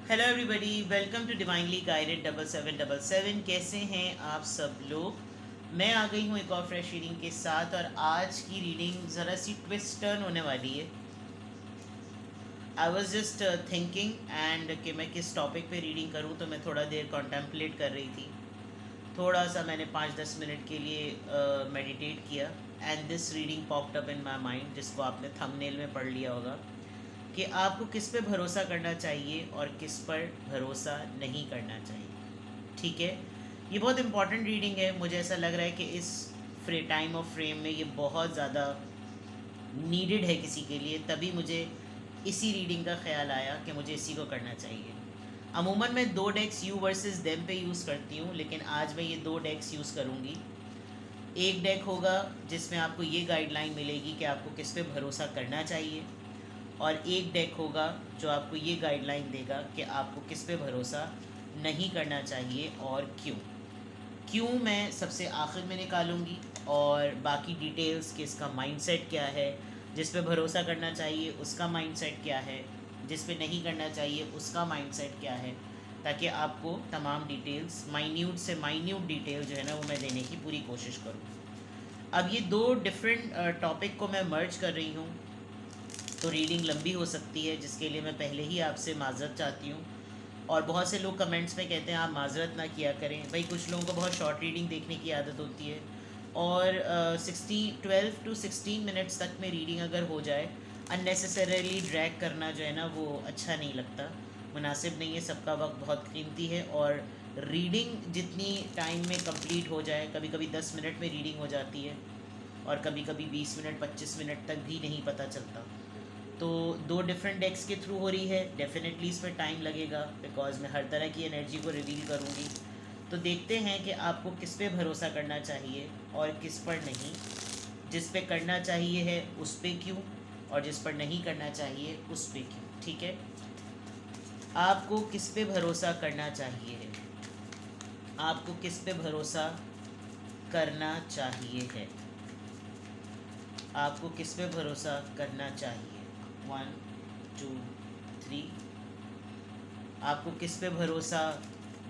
Hello everybody, welcome to divinely guided 7777। कैसे हैं आप सब लोग। मैं आ गई हूँ एक और फ्रेश रीडिंग के साथ, और आज की रीडिंग ज़रा सी ट्विस्ट टर्न होने वाली है। I was just thinking and कि मैं किस टॉपिक पे रीडिंग करूँ, तो मैं थोड़ा देर कॉन्टेम्पलेट कर रही थी। थोड़ा सा मैंने 5-10 मिनट के लिए मेडिटेट किया, and this reading popped up in my mind, जिसको आपने थंबनेल में पढ़ लिया होगा कि आपको किस पे भरोसा करना चाहिए और किस पर भरोसा नहीं करना चाहिए। ठीक है, ये बहुत इंपॉर्टेंट रीडिंग है। मुझे ऐसा लग रहा है कि इस टाइम ऑफ फ्रेम में ये बहुत ज़्यादा नीडेड है किसी के लिए, तभी मुझे इसी रीडिंग का ख्याल आया कि मुझे इसी को करना चाहिए। अमूमन मैं दो डेक्स यू वर्सेस देम पे यूज़ करती हूँ, लेकिन आज मैं ये दो डेक्स यूज़ करूँगी। एक डेक होगा जिसमें आपको ये गाइडलाइन मिलेगी कि आपको किस पे भरोसा करना चाहिए, और एक डेक होगा जो आपको ये गाइडलाइन देगा कि आपको किस पे भरोसा नहीं करना चाहिए और क्यों। क्यों मैं सबसे आखिर में निकालूंगी, और बाकी डिटेल्स कि इसका माइंडसेट क्या है, जिस पे भरोसा करना चाहिए उसका माइंडसेट क्या है, जिस पे नहीं करना चाहिए उसका माइंडसेट क्या है, ताकि आपको तमाम डिटेल्स, माइन्यूट से माइन्यूट डिटेल जो है ना, वो मैं देने की पूरी कोशिश करूँ। अब ये दो डिफरेंट टॉपिक को मैं मर्ज कर रही हूँ, तो रीडिंग लंबी हो सकती है, जिसके लिए मैं पहले ही आपसे माज़रत चाहती हूँ। और बहुत से लोग कमेंट्स में कहते हैं आप माज़रत ना किया करें। भाई, कुछ लोगों को बहुत शॉर्ट रीडिंग देखने की आदत होती है, और 12 to 16 मिनट्स तक में रीडिंग अगर हो जाए, अननेसेसरीली ड्रैग करना जो है ना, वो अच्छा नहीं लगता, मुनासिब नहीं है। सबका वक्त बहुत कीमती है, और रीडिंग जितनी टाइम में कंप्लीट हो जाए, कभी कभी 10 मिनट में रीडिंग हो जाती है, और कभी कभी 20 मिनट 25 मिनट तक भी नहीं पता चलता। तो दो डिफरेंट डेक्स के थ्रू हो रही है, डेफिनेटली इसमें टाइम लगेगा, बिकॉज मैं हर तरह की एनर्जी को रिवील करूँगी। तो देखते हैं कि आपको किस पे भरोसा करना चाहिए और किस पर नहीं। जिस पे करना चाहिए है उस पे क्यों, और जिस पर नहीं करना चाहिए उस पे क्यों। ठीक है, आपको किस पे भरोसा करना चाहिए है, आपको किस पे भरोसा करना चाहिए है, आपको किस पे भरोसा करना चाहिए। 1 2 3। आपको किस पे भरोसा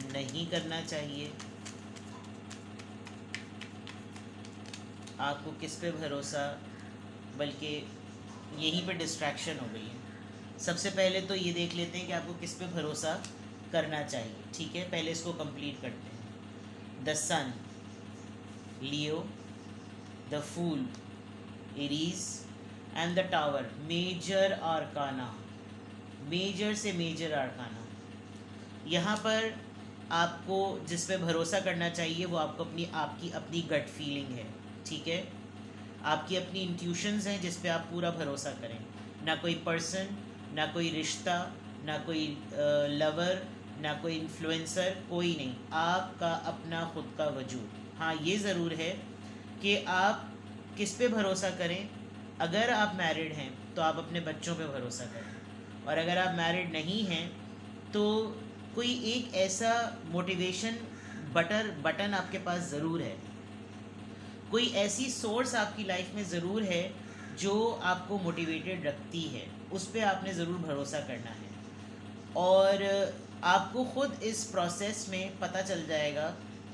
नहीं करना चाहिए, आपको किस पे भरोसा, बल्कि यहीं पे डिस्ट्रैक्शन हो गई है। सबसे पहले तो ये देख लेते हैं कि आपको किस पे भरोसा करना चाहिए। ठीक है, पहले इसको कंप्लीट करते हैं। The sun, Leo, the fool, Aries, and the tower, major arcana, major से मेजर आर्काना। यहाँ पर आपको जिस पे भरोसा करना चाहिए वो आपकी अपनी गट फीलिंग है। ठीक है, आपकी अपनी इंट्यूशंस हैं जिस पे आप पूरा भरोसा करें। ना कोई पर्सन, ना कोई रिश्ता, ना कोई लवर, ना कोई इन्फ्लुएंसर, कोई नहीं, आपका अपना खुद का वजूद। हाँ, ये ज़रूर है कि आप किस पे भरोसा करें। अगर आप मैरिड हैं तो आप अपने बच्चों पे भरोसा करें, और अगर आप मैरिड नहीं हैं तो कोई एक ऐसा मोटिवेशन बटन आपके पास ज़रूर है, कोई ऐसी सोर्स आपकी लाइफ में ज़रूर है जो आपको मोटिवेटेड रखती है, उस पर आपने ज़रूर भरोसा करना है। और आपको ख़ुद इस प्रोसेस में पता चल जाएगा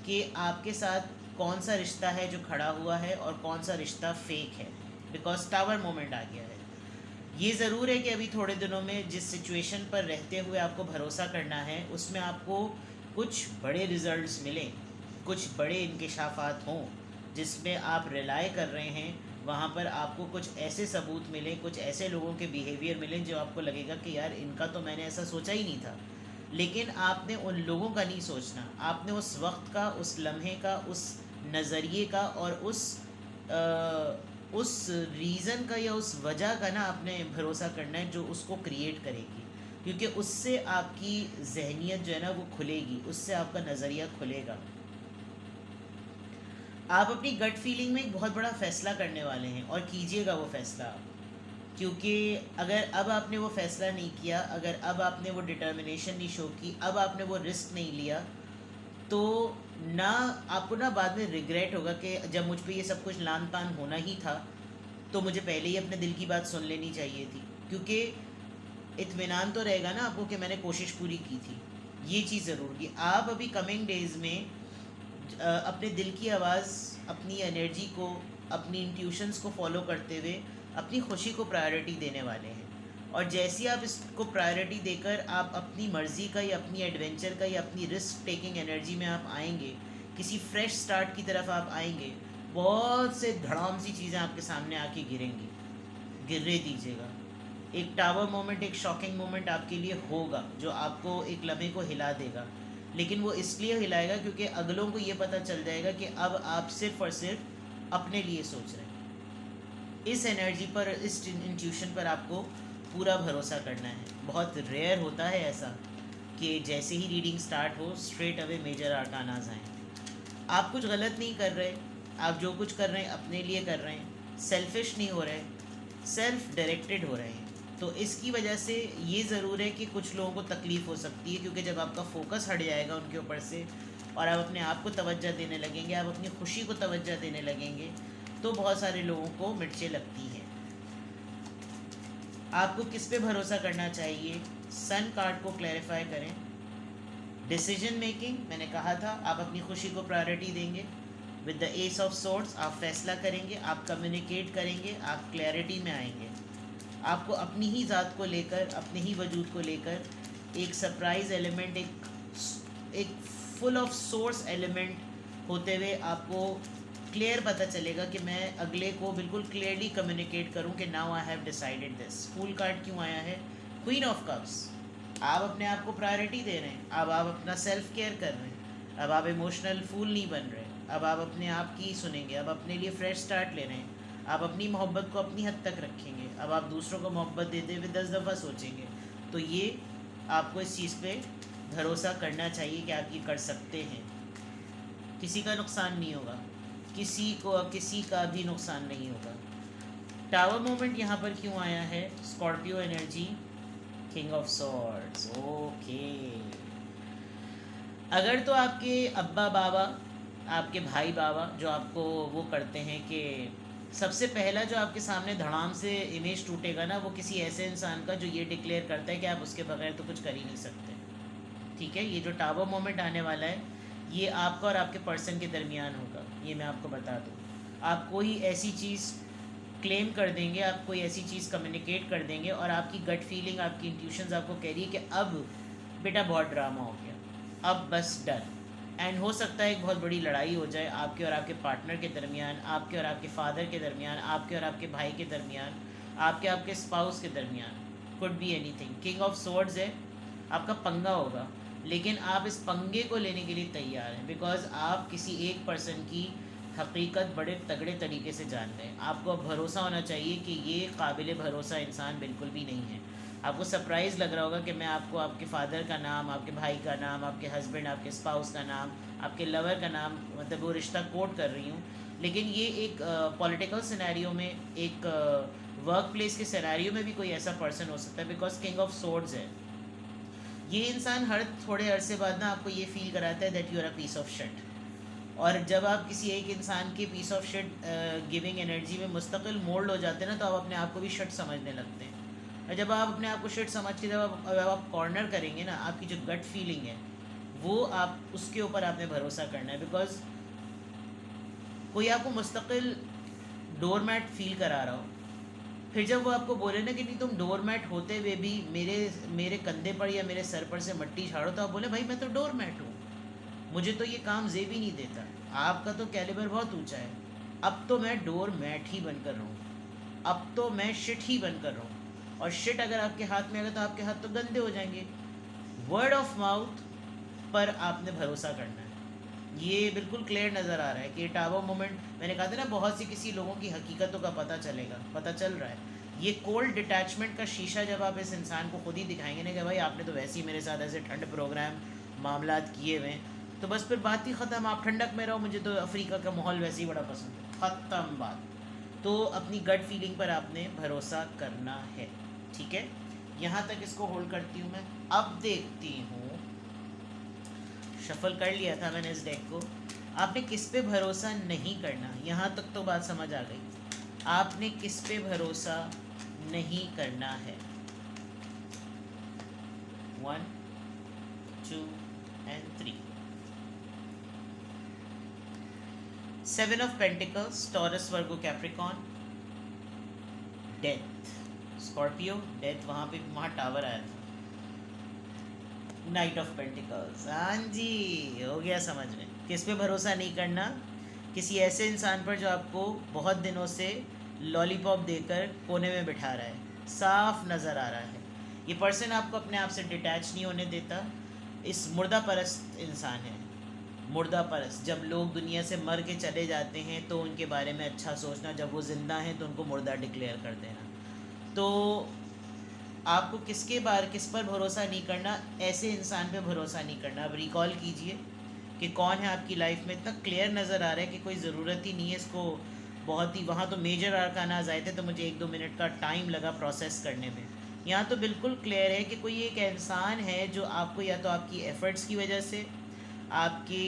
कि आपके साथ कौन सा रिश्ता है जो खड़ा हुआ है और कौन सा रिश्ता फेक है, बिकॉज टावर मोमेंट आ गया है। ये ज़रूर है कि अभी थोड़े दिनों में जिस सिचुएशन पर रहते हुए आपको भरोसा करना है, उसमें आपको कुछ बड़े रिजल्ट्स मिलें, कुछ बड़े इंकशाफात हों जिसमें आप रिलाय कर रहे हैं। वहाँ पर आपको कुछ ऐसे सबूत मिलें, कुछ ऐसे लोगों के बिहेवियर मिलें जो आपको लगेगा कि यार, इनका तो मैंने ऐसा सोचा ही नहीं था। लेकिन आपने उन लोगों का नहीं सोचना, आपने उस वक्त का, उस लम्हे का, उस नज़रिए का, और उस रीज़न का या उस वजह का ना आपने भरोसा करना है जो उसको क्रिएट करेगी। क्योंकि उससे आपकी जहनीत जो है ना वो खुलेगी, उससे आपका नज़रिया खुलेगा। आप अपनी गट फीलिंग में एक बहुत बड़ा फ़ैसला करने वाले हैं, और कीजिएगा वो फ़ैसला आप। क्योंकि अगर अब आपने वो फ़ैसला नहीं किया, अगर अब आपने वो डिटर्मिनेशन नहीं शो की, अब आपने वो रिस्क नहीं लिया, तो ना आपको ना बाद में रिग्रेट होगा कि जब मुझ पे ये सब कुछ लान तान होना ही था तो मुझे पहले ही अपने दिल की बात सुन लेनी चाहिए थी। क्योंकि इत्मीनान तो रहेगा ना आपको कि मैंने कोशिश पूरी की थी। ये चीज़ ज़रूर की आप अभी कमिंग डेज़ में अपने दिल की आवाज़, अपनी एनर्जी को, अपनी इंट्यूशंस को फॉलो करते हुए अपनी खुशी को प्रायोरिटी देने वाले हैं। और जैसे ही आप इसको प्रायोरिटी देकर आप अपनी मर्ज़ी का या अपनी एडवेंचर का या अपनी रिस्क टेकिंग एनर्जी में आप आएंगे, किसी फ्रेश स्टार्ट की तरफ आप आएंगे, बहुत से धड़ाम सी चीज़ें आपके सामने आके गिरेंगी। गिरने दीजिएगा। एक टावर मोमेंट, एक शॉकिंग मोमेंट आपके लिए होगा जो आपको एक लम्हे को हिला देगा, लेकिन वो इसलिए हिलाएगा क्योंकि अगलों को ये पता चल जाएगा कि अब आप सिर्फ और सिर्फ अपने लिए सोच रहे हैं। इस एनर्जी पर, इस इंट्यूशन पर आपको पूरा भरोसा करना है। बहुत रेयर होता है ऐसा कि जैसे ही रीडिंग स्टार्ट हो स्ट्रेट अवे मेजर आर्कानाज आएँ। आप कुछ गलत नहीं कर रहे, आप जो कुछ कर रहे हैं अपने लिए कर रहे हैं, सेल्फिश नहीं हो रहे, सेल्फ डायरेक्टेड हो रहे हैं। तो इसकी वजह से ये ज़रूर है कि कुछ लोगों को तकलीफ़ हो सकती है, क्योंकि जब आपका फोकस हट जाएगा उनके ऊपर से और आप अपने आप को तवज्जो देने लगेंगे, आप अपनी खुशी को तवज्जो देने लगेंगे, तो बहुत सारे लोगों को मिर्चें लगती हैं। आपको किस पे भरोसा करना चाहिए? सन कार्ड को क्लैरिफाई करें। डिसीजन मेकिंग, मैंने कहा था आप अपनी खुशी को प्रायोरिटी देंगे। With the S of swords आप फैसला करेंगे, आप कम्युनिकेट करेंगे, आप क्लैरिटी में आएंगे। आपको अपनी ही ज़ात को लेकर, अपने ही वजूद को लेकर एक सरप्राइज़ एलिमेंट, एक फुल ऑफ सोर्स एलिमेंट होते हुए आपको क्लियर पता चलेगा कि मैं अगले को बिल्कुल क्लियरली कम्युनिकेट करूं कि now I have decided this. Fool card क्यों आया है? Queen of cups. आप अपने आप को प्रायोरिटी दे रहे हैं, अब आप अपना सेल्फ केयर कर रहे हैं, अब आप इमोशनल फूल नहीं बन रहे, अब आप अपने आप की सुनेंगे, अब अपने लिए फ्रेश स्टार्ट ले रहे हैं, आप अपनी मोहब्बत को अपनी हद तक रखेंगे, अब आप दूसरों को मोहब्बत देते हुए 10 दफ़ा सोचेंगे। तो ये आपको इस चीज़ पे भरोसा करना चाहिए कि आप ये कर सकते हैं। किसी का नुकसान नहीं होगा, किसी का भी नुकसान नहीं होगा। टावर मोमेंट यहाँ पर क्यों आया है? Scorpio energy, king of swords. Okay, अगर तो आपके अब्बा बाबा, आपके भाई बाबा जो आपको वो करते हैं कि सबसे पहला जो आपके सामने धड़ाम से इमेज टूटेगा ना, वो किसी ऐसे इंसान का जो ये डिक्लेयर करता है कि आप उसके बगैर तो कुछ कर ही नहीं सकते। ठीक है, ये जो टावर मोमेंट आने वाला है ये आपका और आपके पर्सन के दरमियान होगा। ये मैं आपको बता दूँ, आप कोई ऐसी चीज़ क्लेम कर देंगे, आप कोई ऐसी चीज़ कम्युनिकेट कर देंगे और आपकी गट फीलिंग, आपकी इंट्यूशंस आपको कह रही है कि अब बेटा बहुत ड्रामा हो गया, अब बस डन। एंड हो सकता है एक बहुत बड़ी लड़ाई हो जाए आपके और आपके पार्टनर के दरमियान, आपके और आपके फादर के दरमियान, आपके और आपके भाई के दरमियान, आपके स्पाउस के दरमियान। Could be anything. King of swords है, आपका पंगा होगा, लेकिन आप इस पंगे को लेने के लिए तैयार हैं बिकॉज आप किसी एक पर्सन की हकीकत बड़े तगड़े तरीके से जान रहे हैं। आपको अब भरोसा होना चाहिए कि ये काबिल भरोसा इंसान बिल्कुल भी नहीं है। आपको सरप्राइज़ लग रहा होगा कि मैं आपको आपके फादर का नाम, आपके भाई का नाम, आपके हस्बैंड, आपके स्पाउस का नाम, आपके लवर का नाम, मतलब वो रिश्ता कोट कर रही हूँ, लेकिन ये एक पॉलिटिकल सिनेरियो में, एक वर्क प्लेस के सिनेरियो में भी कोई ऐसा पर्सन हो सकता है बिकॉज किंग ऑफ सोर्ड्स है। ये इंसान हर थोड़े अरसे बाद ना आपको ये फील कराता है that you are a piece of shit. और जब आप किसी एक इंसान के piece of shit giving energy में मुस्तकिल मोल्ड हो जाते हैं ना, तो आप अपने आप को भी शिट समझने लगते हैं। और जब आप अपने आप को शिट समझ के जब आप कॉर्नर करेंगे ना, आपकी जो गट फीलिंग है वो आप उसके ऊपर आपने भरोसा करना है। बिकॉज कोई आपको मुस्तकिल डोरमैट फील करा रहा हो, फिर जब वो आपको बोले ना कि नहीं तुम डोरमैट होते हुए भी मेरे कंधे पर या मेरे सर पर से मट्टी झाड़ो, तो आप बोले भाई मैं तो डोरमैट हूँ, मुझे तो ये काम जेब ही नहीं देता, आपका तो कैलिबर बहुत ऊंचा है, अब तो मैं डोरमैट ही बनकर रहूँ, अब तो मैं शिट ही बनकर रहूँ। और शिट अगर आपके हाथ में आएगा तो आपके हाथ तो गंदे हो जाएंगे। वर्ड ऑफ माउथ पर आपने भरोसा करना है। ये बिल्कुल क्लियर नज़र आ रहा है कि टावर मोमेंट, मैंने कहा था ना बहुत सी किसी लोगों की हकीकतों का पता चल रहा है। ये कोल्ड डिटैचमेंट का शीशा जब आप इस इंसान को खुद ही दिखाएंगे ना कि भाई आपने तो वैसे ही मेरे साथ ऐसे ठंड प्रोग्राम मामलात किए हुए हैं, तो बस फिर बात ही ख़त्म, आप ठंडक में रहो, मुझे तो अफ्रीका का माहौल वैसे ही बड़ा पसंद है, ख़त्म बात। तो अपनी गट फीलिंग पर आपने भरोसा करना है। ठीक है, यहाँ तक इसको होल्ड करती हूँ मैं। अब देखती हूँ, शफल कर लिया था मैंने इस डेक को, आपने किस पे भरोसा नहीं करना, यहाँ तक तो बात समझ आ गई। आपने किस पे भरोसा नहीं करना है। 1, 2 and 3. 7 of Pentacles, Taurus, Virgo, Capricorn. Death, Scorpio. Death वहाँ टावर आया था. Night of pentacles. हाँ जी, हो गया समझ में. किस पे भरोसा नहीं करना? किसी ऐसे इंसान पर जो आपको बहुत दिनों से लॉलीपॉप देकर कोने में बिठा रहा है. साफ नज़र आ रहा है ये पर्सन आपको अपने आप से डिटैच नहीं होने देता. इस मुर्दा परस्त इंसान है. मुर्दा परस्त. जब लोग दुनिया से मर के चले जाते हैं तो उनके बारे में अच्छा सोचना, जब वो ज़िंदा हैं तो उनको मुर्दा डिक्लेयर कर देना. तो आपको किस पर भरोसा नहीं करना, ऐसे इंसान पे भरोसा नहीं करना. अब रिकॉल कीजिए कि कौन है आपकी लाइफ में. इतना क्लियर नज़र आ रहा है कि कोई ज़रूरत ही नहीं है इसको. बहुत ही वहाँ तो मेजर आर्कानाज आए थे तो मुझे 1-2 मिनट का टाइम लगा प्रोसेस करने में. यहाँ तो बिल्कुल क्लियर है कि कोई एक इंसान है जो आपको या तो आपकी एफ़र्ट्स की वजह से, आपकी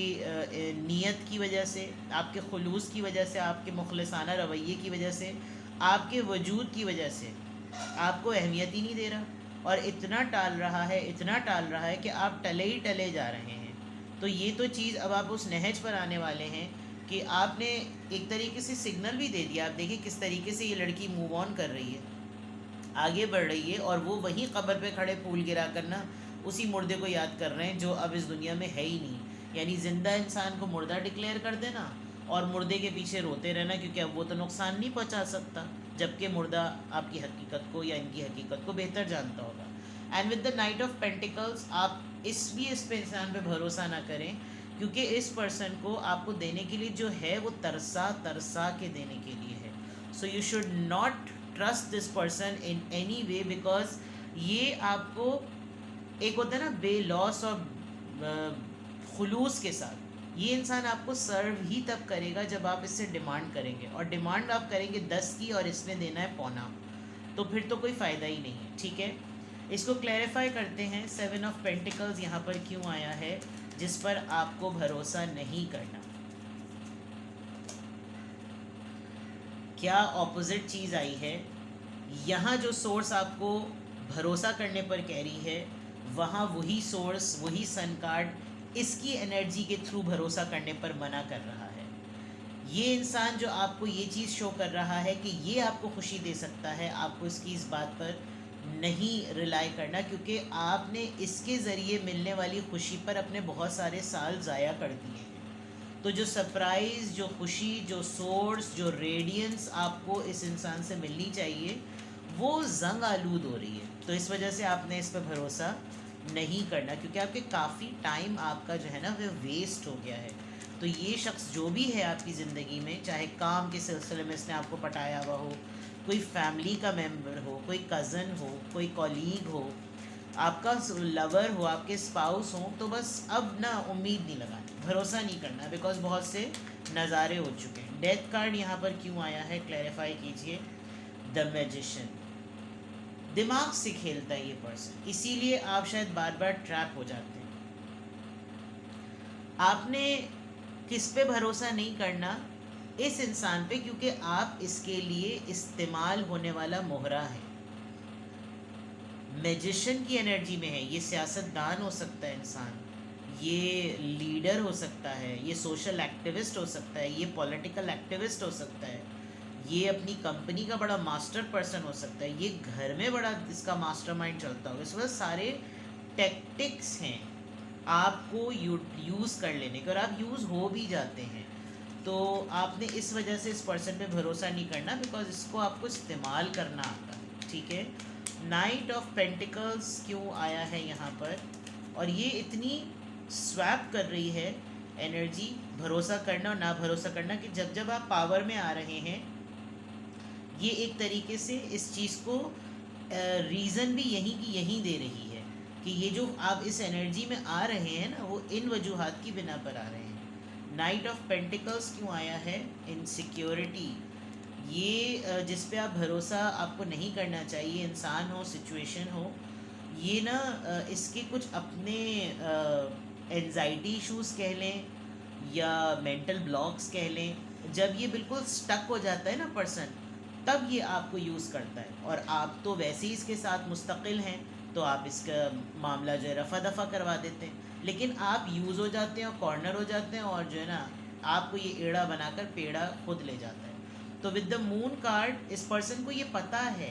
नीयत की वजह से, आपके खुलूस की वजह से, आपके मुखलिसाना रवैये की वजह से, आपके वजूद की वजह से आपको अहमियत ही नहीं दे रहा और इतना टाल रहा है कि आप टले ही टले जा रहे हैं. तो ये तो चीज़ अब आप उस नहज पर आने वाले हैं कि आपने एक तरीके से सिग्नल भी दे दिया. आप देखिए किस तरीके से ये लड़की मूव ऑन कर रही है, आगे बढ़ रही है, और वो वहीं कब्र पे खड़े फूल गिरा कर ना उसी मुर्दे को याद कर रहे हैं जो अब इस दुनिया में है ही नहीं. यानी ज़िंदा इंसान को मुर्दा डिक्लेयर कर देना और मुर्दे के पीछे रोते रहना क्योंकि अब वो तो नुकसान नहीं पहुंचा सकता, जबकि मुर्दा आपकी हकीकत को या इनकी हकीकत को बेहतर जानता होगा. And with the night of pentacles आप इस पे इंसान पे भरोसा ना करें क्योंकि इस पर्सन को आपको देने के लिए जो है वो तरसा के देने के लिए है. So you should not trust this person in any way because ये आपको एक होता है ना बेलॉस और खुलूस के साथ, ये इंसान आपको सर्व ही तब करेगा जब आप इससे डिमांड करेंगे, और डिमांड आप करेंगे 10 की और इसने देना है पौना, तो फिर तो कोई फ़ायदा ही नहीं है. ठीक है, इसको क्लैरिफाई करते हैं. 7 ऑफ पेंटिकल्स यहाँ पर क्यों आया है जिस पर आपको भरोसा नहीं करना? क्या ऑपोजिट चीज़ आई है? यहाँ जो सोर्स आपको भरोसा करने पर कह रही है वहाँ वही सोर्स, वही सन कार्ड इसकी एनर्जी के थ्रू भरोसा करने पर मना कर रहा है. ये इंसान जो आपको ये चीज़ शो कर रहा है कि ये आपको खुशी दे सकता है, आपको इसकी इस बात पर नहीं रिलाई करना क्योंकि आपने इसके ज़रिए मिलने वाली खुशी पर अपने बहुत सारे साल ज़ाया कर दिए हैं. तो जो सरप्राइज़, जो खुशी, जो सोर्स, जो रेडियंस आपको इस इंसान से मिलनी चाहिए वो जंग आलूद हो रही है. तो इस वजह से आपने इस पर भरोसा नहीं करना क्योंकि आपके काफ़ी टाइम आपका जो है ना वो वेस्ट हो गया है. तो ये शख्स जो भी है आपकी ज़िंदगी में, चाहे काम के सिलसिले में इसने आपको पटाया हुआ हो, कोई फैमिली का मेंबर हो, कोई कज़न हो, कोई कॉलीग हो, आपका लवर हो, आपके स्पाउस हो, तो बस अब ना उम्मीद नहीं लगानी, भरोसा नहीं करना बिकॉज बहुत से नज़ारे हो चुके हैं. डेथ कार्ड यहाँ पर क्यों आया है क्लैरिफाई कीजिए. The magician. दिमाग से खेलता है ये पर्सन, इसीलिए आप शायद बार बार ट्रैप हो जाते हैं. आपने किस पे भरोसा नहीं करना? इस इंसान पे, क्योंकि आप इसके लिए इस्तेमाल होने वाला मोहरा है. मैजिशियन की एनर्जी में है. ये सियासतदान हो सकता है इंसान, ये लीडर हो सकता है, ये सोशल एक्टिविस्ट हो सकता है, ये पॉलिटिकल एक्टिविस्ट हो सकता है, ये अपनी कंपनी का बड़ा मास्टर पर्सन हो सकता है, ये घर में बड़ा इसका मास्टरमाइंड चलता होगा. इस वजह सारे टैक्टिक्स हैं आपको यूज़ कर लेने के, और आप यूज़ हो भी जाते हैं. तो आपने इस वजह से इस पर्सन पे भरोसा नहीं करना बिकॉज इसको आपको इस्तेमाल करना आता है. ठीक है. नाइट ऑफ पेंटिकल्स क्यों आया है यहाँ पर? और ये इतनी स्वैप कर रही है एनर्जी, भरोसा करना और ना भरोसा करना, कि जब जब आप पावर में आ रहे हैं ये एक तरीके से इस चीज़ को रीज़न भी यहीं दे रही है कि ये जो आप इस एनर्जी में आ रहे हैं ना वो इन वजूहात की बिना पर आ रहे हैं. नाइट ऑफ पेंटिकल्स क्यों आया है? इनसिक्योरिटी. ये जिस पे आप भरोसा आपको नहीं करना चाहिए, इंसान हो, सिचुएशन हो, ये ना इसके कुछ अपने एंजाइटी इश्यूज़ कह लें या मेंटल ब्लॉक्स कह लें. जब ये बिल्कुल स्टक हो जाता है ना पर्सन, तब ये आपको यूज़ करता है, और आप तो वैसे ही इसके साथ मुस्तकिल हैं तो आप इसका मामला जो है रफ़ा दफ़ा करवा देते हैं। लेकिन आप यूज़ हो जाते हैं और कॉर्नर हो जाते हैं, और जो है ना आपको ये एड़ा बनाकर पेड़ा खुद ले जाता है। तो विद द मून कार्ड इस पर्सन को ये पता है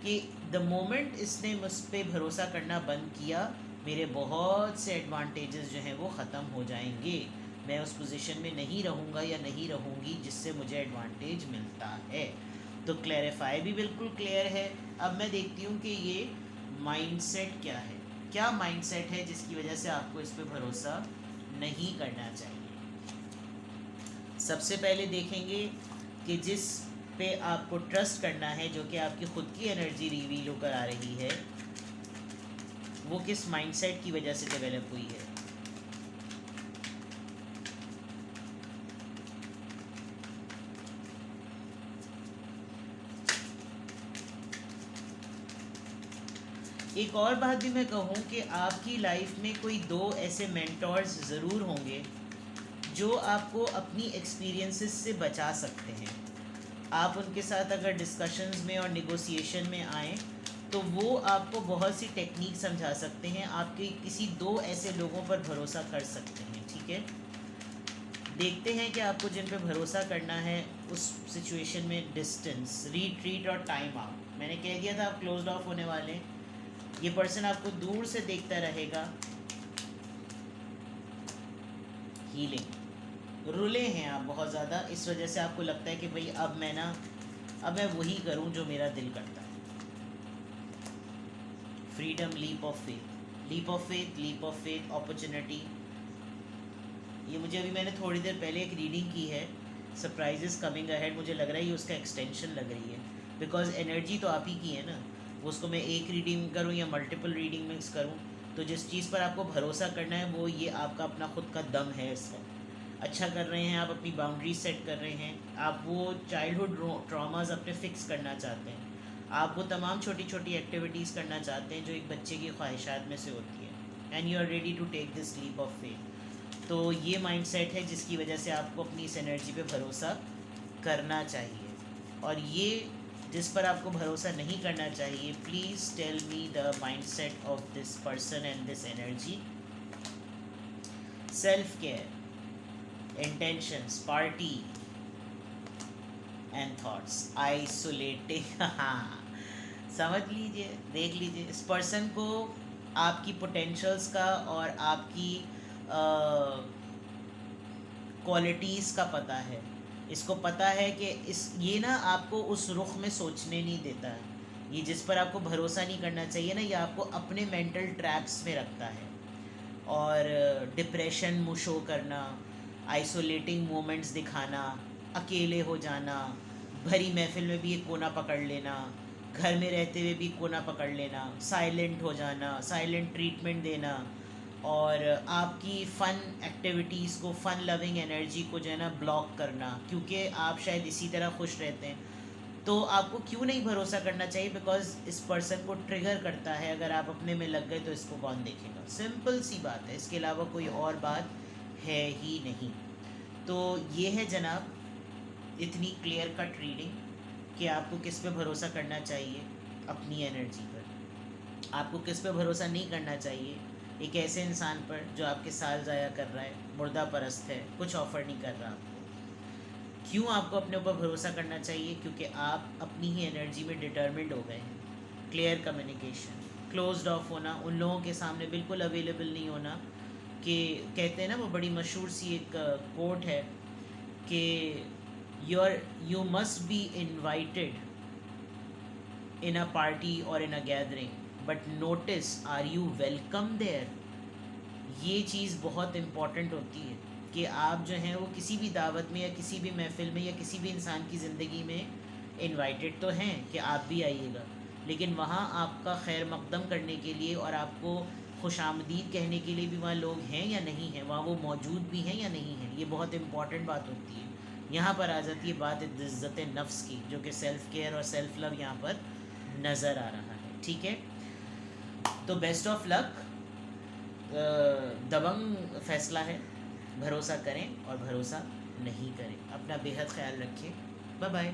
कि द मोमेंट इसने मुझ पर भरोसा करना बंद किया, मेरे बहुत से एडवांटेजेस जो हैं वो ख़त्म हो जाएंगे, मैं उस पोजीशन में नहीं रहूँगा या नहीं रहूँगी जिससे मुझे एडवांटेज मिलता है। तो क्लैरिफाई भी बिल्कुल क्लियर है। अब मैं देखती हूँ कि ये माइंडसेट क्या है, क्या माइंडसेट है जिसकी वजह से आपको इस पर भरोसा नहीं करना चाहिए। सबसे पहले देखेंगे कि जिस पे आपको ट्रस्ट करना है, जो कि आपकी खुद की एनर्जी रिवील होकर आ रही है, वो किस माइंडसेट की वजह से डेवलप हुई है। एक और बात भी मैं कहूँ कि आपकी लाइफ में कोई दो ऐसे मेंटोर्स ज़रूर होंगे जो आपको अपनी एक्सपीरियंसेस से बचा सकते हैं। आप उनके साथ अगर डिस्कशंस में और नेगोशिएशन में आएँ तो वो आपको बहुत सी टेक्निक समझा सकते हैं। आपके किसी दो ऐसे लोगों पर भरोसा कर सकते हैं, ठीक है। देखते हैं कि आपको जिन पे भरोसा करना है उस सिचुएशन में डिस्टेंस, रिट्रीट और टाइम आउट। मैंने कह दिया था आप क्लोज्ड ऑफ होने वाले हैं। ये पर्सन आपको दूर से देखता रहेगा। हीलिंग, रुले हैं आप बहुत ज़्यादा, इस वजह से आपको लगता है कि भाई अब मैं वही करूं जो मेरा दिल करता है। Freedom, leap of faith, leap of faith, leap of faith, opportunity. ये मुझे अभी मैंने थोड़ी देर पहले एक रीडिंग की है, सरप्राइजेस कमिंग अहेड। मुझे लग रहा है ये उसका एक्सटेंशन लग रही है, बिकॉज एनर्जी तो आप ही की है ना। वो उसको मैं एक रीडिंग करूँ या मल्टीपल रीडिंग मिक्स करूँ, तो जिस चीज़ पर आपको भरोसा करना है वो ये आपका अपना खुद का दम है। इस वक्त अच्छा कर रहे हैं आप, अपनी बाउंड्री सेट कर रहे हैं, आप वो चाइल्डहुड ट्रॉमास अपने फिक्स करना चाहते हैं, आप वो तमाम छोटी छोटी एक्टिविटीज़ करना चाहते हैं जो एक बच्चे की ख्वाहिशात में से होती है, and you are ready to take this leap of faith. तो ये माइंडसेट है जिसकी वजह से आपको अपनी इस एनर्जी पे भरोसा करना चाहिए। और ये जिस पर आपको भरोसा नहीं करना चाहिए, please tell me the mindset of this person and this energy. Self care, intentions, party and thoughts, isolating. हाँ, समझ लीजिए, देख लीजिए इस पर्सन को आपकी पोटेंशियल्स का और आपकी क्वालिटीज़ का पता है। इसको पता है कि ये ना आपको उस रुख में सोचने नहीं देता है। ये जिस पर आपको भरोसा नहीं करना चाहिए ना, ये आपको अपने मेंटल ट्रैप्स में रखता है। और डिप्रेशन में शो करना, आइसोलेटिंग मोमेंट्स दिखाना, अकेले हो जाना, भरी महफिल में भी एक कोना पकड़ लेना, घर में रहते हुए भी कोना पकड़ लेना, साइलेंट हो जाना, साइलेंट ट्रीटमेंट देना, और आपकी फ़न एक्टिविटीज़ को, फ़न लविंग एनर्जी को जो है ना ब्लॉक करना, क्योंकि आप शायद इसी तरह खुश रहते हैं। तो आपको क्यों नहीं भरोसा करना चाहिए, बिकॉज इस पर्सन को ट्रिगर करता है। अगर आप अपने में लग गए तो इसको कौन देखेगा, सिंपल सी बात है, इसके अलावा कोई और बात है ही नहीं। तो ये है जनाब इतनी क्लियर कट रीडिंग कि आपको किस पे भरोसा करना चाहिए, अपनी एनर्जी पर। आपको किस पे भरोसा नहीं करना चाहिए, एक ऐसे इंसान पर जो आपके साल ज़ाया कर रहा है, मुर्दा परस्त है, कुछ ऑफ़र नहीं कर रहा आपको। क्यों आपको अपने ऊपर भरोसा करना चाहिए, क्योंकि आप अपनी ही एनर्जी में डिटर्मिन्ड हो गए हैं। क्लियर कम्युनिकेशन, क्लोज्ड ऑफ होना, उन लोगों के सामने बिल्कुल अवेलेबल नहीं होना। कि कहते हैं ना, वो बड़ी मशहूर सी एक कोट है कि you must be invited in a party और in a gathering, but notice are you welcome there. ये चीज़ बहुत इम्पॉर्टेंट होती है कि आप जो हैं वो किसी भी दावत में या किसी भी महफिल में या किसी भी इंसान की ज़िंदगी में इनवाइटेड तो हैं कि आप भी आइएगा, लेकिन वहाँ आपका खैर मकदम करने के लिए और आपको खुशामदीद कहने के लिए भी वहाँ लोग हैं या नहीं हैं, वहाँ वो मौजूद भी हैं या नहीं हैं। ये बहुत इम्पॉर्टेंट बात होती है। यहाँ पर आ जाती है बात इज़्ज़त नफ्स की, जो कि सेल्फ़ केयर और सेल्फ़ लव यहाँ पर नज़र आ रहा है। ठीक है, तो बेस्ट ऑफ लक। दबंग फ़ैसला है, भरोसा करें और भरोसा नहीं करें। अपना बेहद ख्याल रखें। Bye bye.